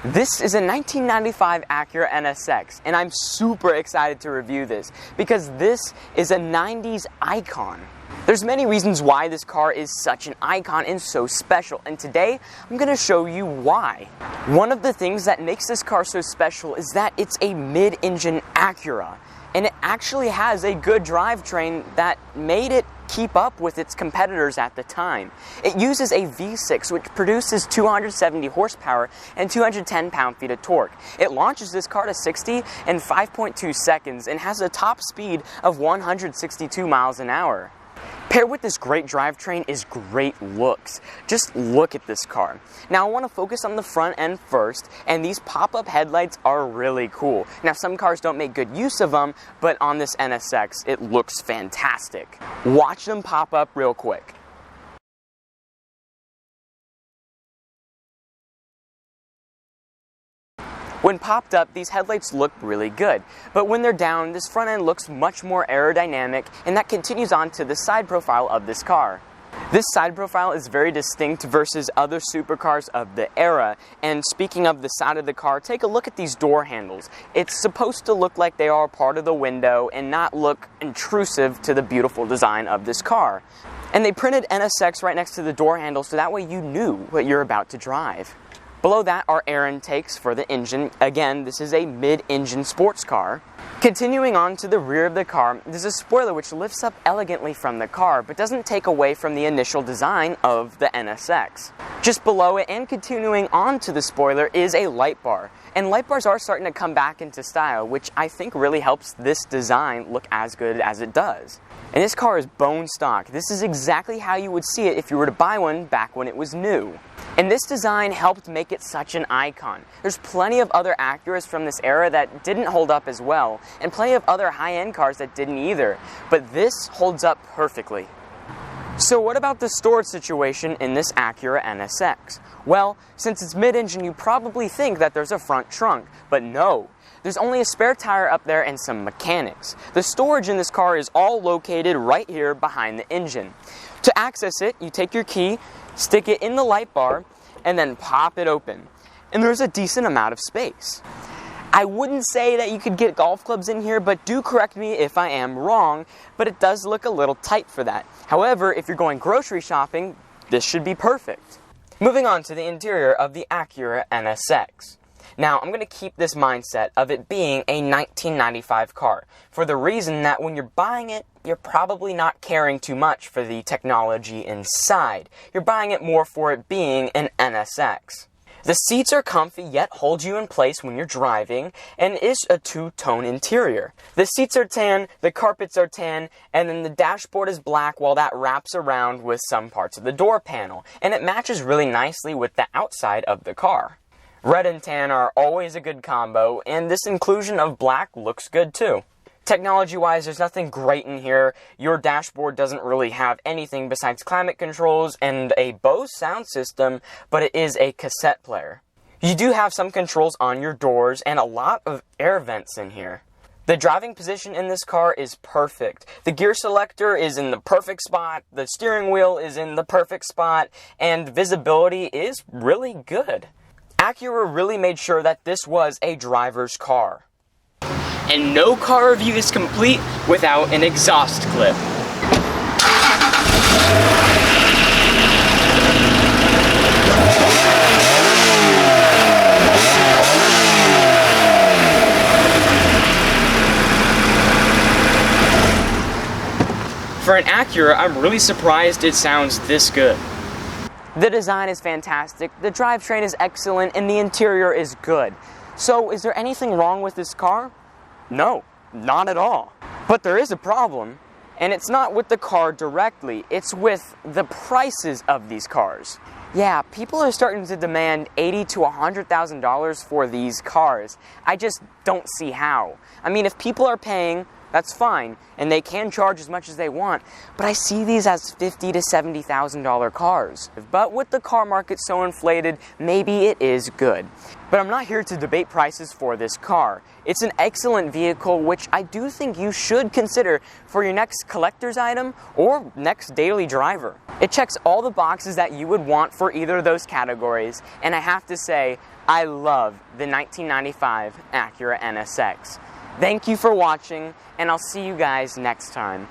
This is a 1995 Acura NSX, and I'm super excited to review this because this is a 90s icon. There's many reasons why this car is such an icon and so special, and today I'm going to show you why. One of the things that makes this car so special is that it's a mid-engine Acura, and it actually has a good drivetrain that made it keep up with its competitors at the time. It uses a V6 which produces 270 horsepower and 210 pound-feet of torque. It launches this car to 60 in 5.2 seconds and has a top speed of 162 miles an hour. Paired with this great drivetrain is great looks. Just look at this car. Now I want to focus on the front end first, and these pop-up headlights are really cool. Now some cars don't make good use of them, but on this NSX it looks fantastic. Watch them pop up real quick. When popped up, these headlights look really good, but when they're down, this front end looks much more aerodynamic, and that continues on to the side profile of this car. This side profile is very distinct versus other supercars of the era, and speaking of the side of the car, take a look at these door handles. It's supposed to look like they are part of the window and not look intrusive to the beautiful design of this car. And they printed NSX right next to the door handle so that way you knew what you're about to drive. Below that are air intakes for the engine. Again, this is a mid-engine sports car. Continuing on to the rear of the car, there's a spoiler which lifts up elegantly from the car, but doesn't take away from the initial design of the NSX. Just below it and continuing on to the spoiler is a light bar. And light bars are starting to come back into style, which I think really helps this design look as good as it does. And this car is bone stock. This is exactly how you would see it if you were to buy one back when it was new. And this design helped make it such an icon. There's plenty of other Acuras from this era that didn't hold up as well, and plenty of other high-end cars that didn't either, but this holds up perfectly. So what about the storage situation in this Acura NSX? Well, since it's mid-engine, you probably think that there's a front trunk, but no. There's only a spare tire up there and some mechanics. The storage in this car is all located right here behind the engine. To access it, you take your key, stick it in the light bar, and then pop it open. And there's a decent amount of space. I wouldn't say that you could get golf clubs in here, but do correct me if I am wrong, but it does look a little tight for that. However, if you're going grocery shopping, this should be perfect. Moving on to the interior of the Acura NSX. Now, I'm going to keep this mindset of it being a 1995 car, for the reason that when you're buying it, you're probably not caring too much for the technology inside. You're buying it more for it being an NSX. The seats are comfy yet hold you in place when you're driving, and is a two-tone interior. The seats are tan, the carpets are tan, and then the dashboard is black while that wraps around with some parts of the door panel, and it matches really nicely with the outside of the car. Red and tan are always a good combo, and this inclusion of black looks good too. Technology-wise, there's nothing great in here. Your dashboard doesn't really have anything besides climate controls and a Bose sound system, but it is a cassette player. You do have some controls on your doors and a lot of air vents in here. The driving position in this car is perfect. The gear selector is in the perfect spot, the steering wheel is in the perfect spot, and visibility is really good. Acura really made sure that this was a driver's car. And no car review is complete without an exhaust clip. For an Acura, I'm really surprised it sounds this good. The design is fantastic, the drivetrain is excellent, and the interior is good. So, is there anything wrong with this car? No, not at all. But there is a problem, and it's not with the car directly, it's with the prices of these cars. Yeah, people are starting to demand $80,000 to $100,000 for these cars. I just don't see how. I mean, if people are paying That's fine, and they can charge as much as they want, but I see these as $50,000 to $70,000 cars. But with the car market so inflated, maybe it is good. But I'm not here to debate prices for this car. It's an excellent vehicle which I do think you should consider for your next collector's item or next daily driver. It checks all the boxes that you would want for either of those categories, and I have to say, I love the 1995 Acura NSX. Thank you for watching, and I'll see you guys next time.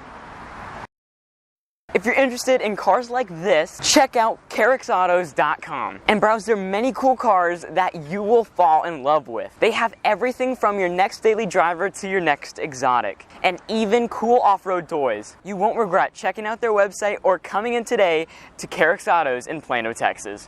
If you're interested in cars like this, check out carricksautos.com and browse their many cool cars that you will fall in love with. They have everything from your next daily driver to your next exotic, and even cool off-road toys. You won't regret checking out their website or coming in today to Carrick's Autos in Plano, Texas.